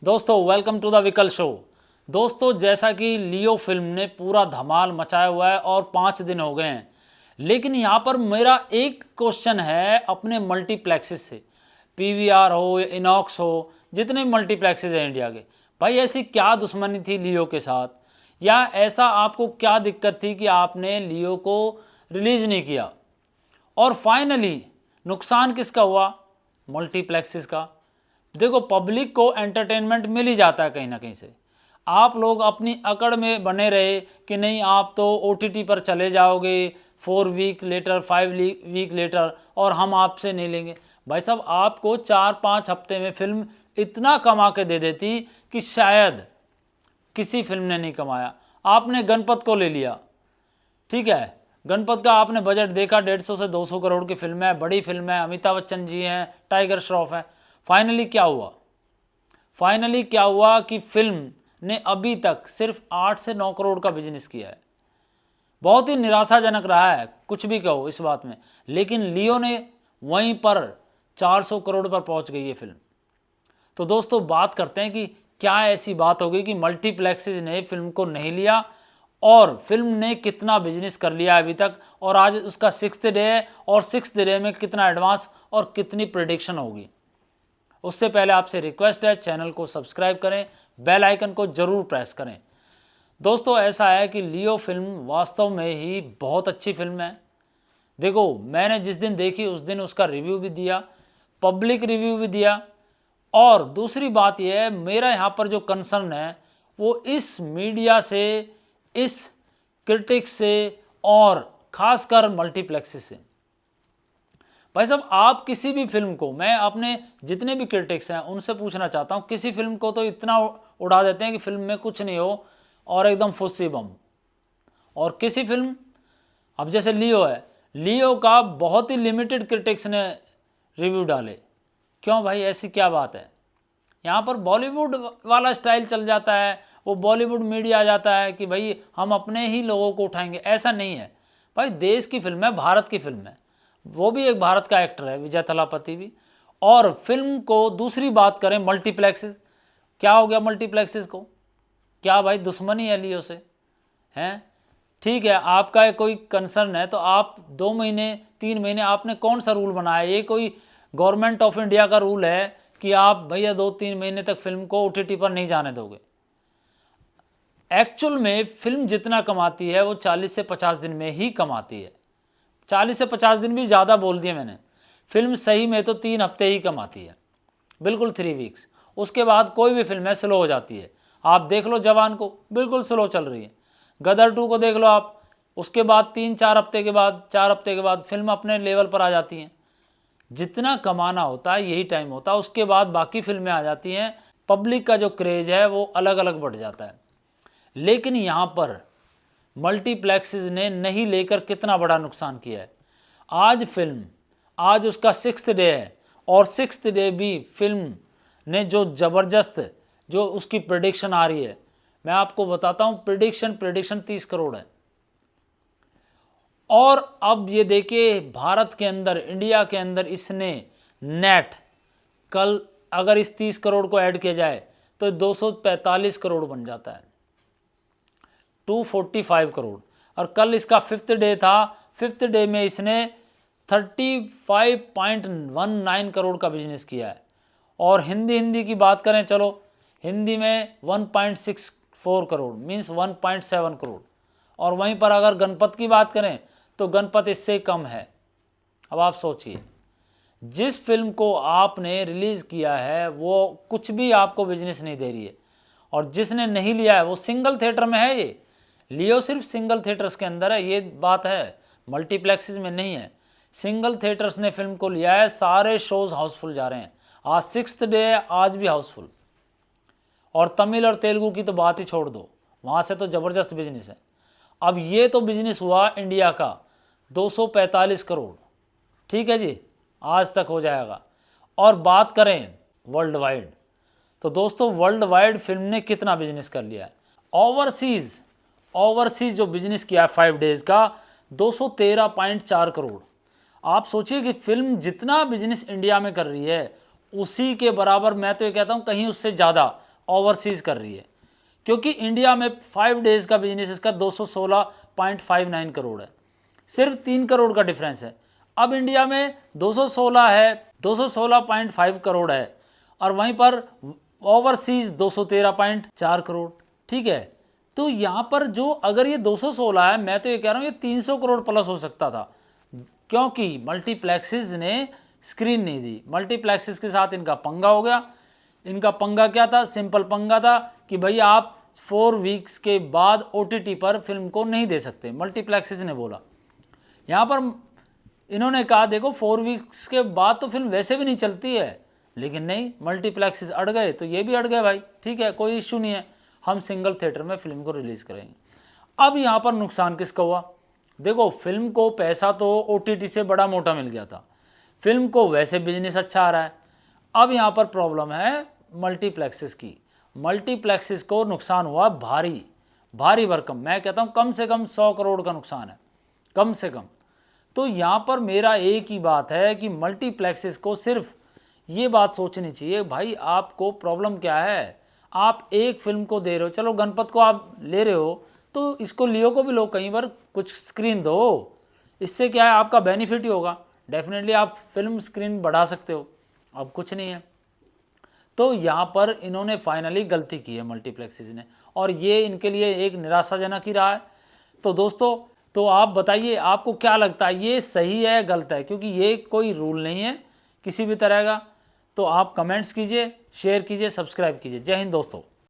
दोस्तों welcome to the विकल show. दोस्तों जैसा कि लियो फिल्म ने पूरा धमाल मचाया हुआ है और 5 दिन हो गए हैं, लेकिन यहाँ पर मेरा एक क्वेश्चन है अपने मल्टीप्लेक्सेस से, पीवीआर हो या इनॉक्स हो, जितने मल्टीप्लेक्सेस हैं इंडिया के, भाई ऐसी क्या दुश्मनी थी लियो के साथ, या ऐसा आपको क्या दिक्कत थी कि आपने लियो को रिलीज़ नहीं किया। और फाइनली नुकसान किसका हुआ? मल्टीप्लेक्सेस का। देखो पब्लिक को एंटरटेनमेंट मिल ही जाता है कहीं ना कहीं से। आप लोग अपनी अकड़ में बने रहे कि नहीं आप तो ओटीटी पर चले जाओगे 4 वीक लेटर 5 वीक लेटर और हम आपसे नहीं लेंगे। भाई साहब आपको 4-5 हफ्ते में फिल्म इतना कमा के दे देती कि शायद किसी फिल्म ने नहीं कमाया। आपने गणपत को ले लिया, ठीक है, गणपत का आपने बजट देखा 150 से 200 करोड़ की फिल्म है, बड़ी फिल्म है, अमिताभ बच्चन जी हैं, टाइगर श्रॉफ है। फाइनली क्या हुआ? फाइनली क्या हुआ कि फिल्म ने अभी तक सिर्फ 8 से 9 करोड़ का बिजनेस किया है। बहुत ही निराशाजनक रहा है, कुछ भी कहो इस बात में, लेकिन लियो ने वहीं पर 400 करोड़ पर पहुंच गई है फिल्म। तो दोस्तों बात करते हैं कि क्या ऐसी बात हो गई कि मल्टीप्लेक्सेस ने फिल्म को नहीं लिया और फिल्म ने कितना बिजनेस कर लिया अभी तक, और आज उसका 6th डे है और 6th डे में कितना एडवांस और कितनी प्रेडिक्शन होगी। उससे पहले आपसे रिक्वेस्ट है चैनल को सब्सक्राइब करें, बेल आइकन को जरूर प्रेस करें। दोस्तों ऐसा है कि लियो फिल्म वास्तव में ही बहुत अच्छी फिल्म है। देखो मैंने जिस दिन देखी उस दिन उसका रिव्यू भी दिया, पब्लिक रिव्यू भी दिया, और दूसरी बात यह है मेरा यहाँ पर जो कंसर्न है वो इस मीडिया से, इस क्रिटिक्स से और खासकर मल्टीप्लेक्सेस से। भाई साहब आप किसी भी फिल्म को, मैं अपने जितने भी क्रिटिक्स हैं उनसे पूछना चाहता हूँ, किसी फिल्म को तो इतना उड़ा देते हैं कि फिल्म में कुछ नहीं हो और एकदम फुस्सी बम, और किसी फिल्म, अब जैसे लियो है, लियो का बहुत ही लिमिटेड क्रिटिक्स ने रिव्यू डाले। क्यों भाई, ऐसी क्या बात है? यहाँ पर बॉलीवुड वाला स्टाइल चल जाता है, वो बॉलीवुड मीडिया आ जाता है कि भाई हम अपने ही लोगों को उठाएंगे। ऐसा नहीं है भाई, देश की फिल्म है, भारत की फिल्म है, वो भी एक भारत का एक्टर है विजय थलापति भी। और फिल्म को दूसरी बात करें मल्टीप्लेक्सेस, क्या हो गया मल्टीप्लेक्सेस को? क्या भाई दुश्मनी है लियो से? हैं ठीक है, आपका कोई कंसर्न है तो आप 2 महीने 3 महीने, आपने कौन सा रूल बनाया? ये कोई गवर्नमेंट ऑफ इंडिया का रूल है कि आप भैया 2-3 महीने तक फिल्म को ओटीटी पर नहीं जाने दोगे? एक्चुअल में फिल्म जितना कमाती है वो 40 से 50 दिन में ही कमाती है। 40 से 50 दिन भी ज़्यादा बोल दिए मैंने। फिल्म सही में तो 3 हफ्ते ही कमाती है, बिल्कुल 3 वीक्स। उसके बाद कोई भी फिल्म है स्लो हो जाती है। आप देख लो जवान को, बिल्कुल स्लो चल रही है। गदर 2 को देख लो आप, उसके बाद 3-4 हफ्ते के बाद, 4 हफ्ते के बाद फिल्म अपने लेवल पर आ जाती हैं। जितना कमाना होता है यही टाइम होता है, उसके बाद बाकी फिल्में आ जाती हैं। पब्लिक का जो क्रेज है वो अलग अलग बढ़ जाता है। लेकिन यहाँ पर मल्टीप्लेक्सेस ने नहीं लेकर कितना बड़ा नुकसान किया है। आज फिल्म, आज उसका 6th डे है, और 6th डे भी फिल्म ने जो ज़बरदस्त जो उसकी प्रेडिक्शन आ रही है, मैं आपको बताता हूँ, प्रेडिक्शन 30 करोड़ है। और अब ये देखिए भारत के अंदर, इंडिया के अंदर इसने नेट, कल अगर इस 30 करोड़ को ऐड किया जाए तो 245 करोड़ बन जाता है, 245 करोड़। और कल इसका 5th डे था, 5th डे में इसने 35.19 करोड़ का बिजनेस किया है। और हिंदी की बात करें, चलो हिंदी में 1.64 करोड़ मीन्स 1.7 करोड़। और वहीं पर अगर गणपत की बात करें तो गणपत इससे कम है। अब आप सोचिए, जिस फिल्म को आपने रिलीज़ किया है वो कुछ भी आपको बिजनेस नहीं दे रही है, और जिसने नहीं लिया है वो सिंगल थिएटर में है। ये लियो सिर्फ सिंगल थिएटर्स के अंदर है, ये बात है, मल्टीप्लेक्सेस में नहीं है। सिंगल थिएटर्स ने फिल्म को लिया है, सारे शोज हाउसफुल जा रहे हैं। आज 6th डे है, आज भी हाउसफुल। और तमिल और तेलुगु की तो बात ही छोड़ दो, वहाँ से तो ज़बरदस्त बिजनेस है। अब ये तो बिजनेस हुआ इंडिया का 245 करोड़, ठीक है जी, आज तक हो जाएगा। और बात करें वर्ल्ड वाइड, तो दोस्तों वर्ल्ड वाइड फिल्म ने कितना बिजनेस कर लिया है? ओवरसीज जो बिजनेस किया है 5 डेज का, 213.4 करोड़। आप सोचिए कि फिल्म जितना बिजनेस इंडिया में कर रही है उसी के बराबर, मैं तो ये कहता हूँ कहीं उससे ज़्यादा ओवरसीज कर रही है, क्योंकि इंडिया में 5 डेज का बिजनेस इसका 216.59 करोड़ है, सिर्फ 3 करोड़ का डिफरेंस है। अब इंडिया में 216 है, 216.5 करोड़ है, और वहीं पर ओवरसीज 213.4 करोड़। ठीक है, तो यहाँ पर जो अगर ये 216 है, मैं तो ये कह रहा हूँ ये 300 करोड़ प्लस हो सकता था, क्योंकि मल्टीप्लेक्सेस ने स्क्रीन नहीं दी। मल्टीप्लेक्सेस के साथ इनका पंगा हो गया। इनका पंगा क्या था? सिंपल पंगा था कि भाई आप 4 वीक्स के बाद OTT पर फिल्म को नहीं दे सकते, मल्टीप्लेक्सेस ने बोला। यहाँ पर इन्होंने कहा देखो 4 वीक्स के बाद तो फिल्म वैसे भी नहीं चलती है, लेकिन नहीं, मल्टीप्लेक्सेस अड़ गए तो ये भी अड़ गए भाई। ठीक है, कोई इश्यू नहीं है, हम सिंगल थिएटर में फिल्म को रिलीज़ करेंगे। अब यहाँ पर नुकसान किसका हुआ? देखो, फिल्म को पैसा तो OTT से बड़ा मोटा मिल गया था, फिल्म को वैसे बिजनेस अच्छा आ रहा है। अब यहाँ पर प्रॉब्लम है मल्टीप्लेक्सेस की। मल्टीप्लेक्सेस को नुकसान हुआ भारी, भारी भरकम। मैं कहता हूँ कम से कम 100 करोड़ का नुकसान है, कम से कम। तो यहाँ पर मेरा एक ही बात है कि मल्टीप्लेक्सेस को सिर्फ ये बात सोचनी चाहिए, भाई आपको प्रॉब्लम क्या है? आप एक फिल्म को दे रहे हो, चलो गणपत को आप ले रहे हो तो इसको लियो को भी लो, कई बार कुछ स्क्रीन दो, इससे क्या है आपका बेनिफिट ही होगा। डेफिनेटली आप फिल्म स्क्रीन बढ़ा सकते हो, अब कुछ नहीं है। तो यहाँ पर इन्होंने फाइनली गलती की है मल्टीप्लेक्सेस ने, और ये इनके लिए एक निराशाजनक ही रहा है। तो दोस्तों, तो आप बताइए आपको क्या लगता है, ये सही है गलत है? क्योंकि ये कोई रूल नहीं है किसी भी तरह का। तो आप कमेंट्स कीजिए, शेयर कीजिए, सब्सक्राइब कीजिए। जय हिंद दोस्तों।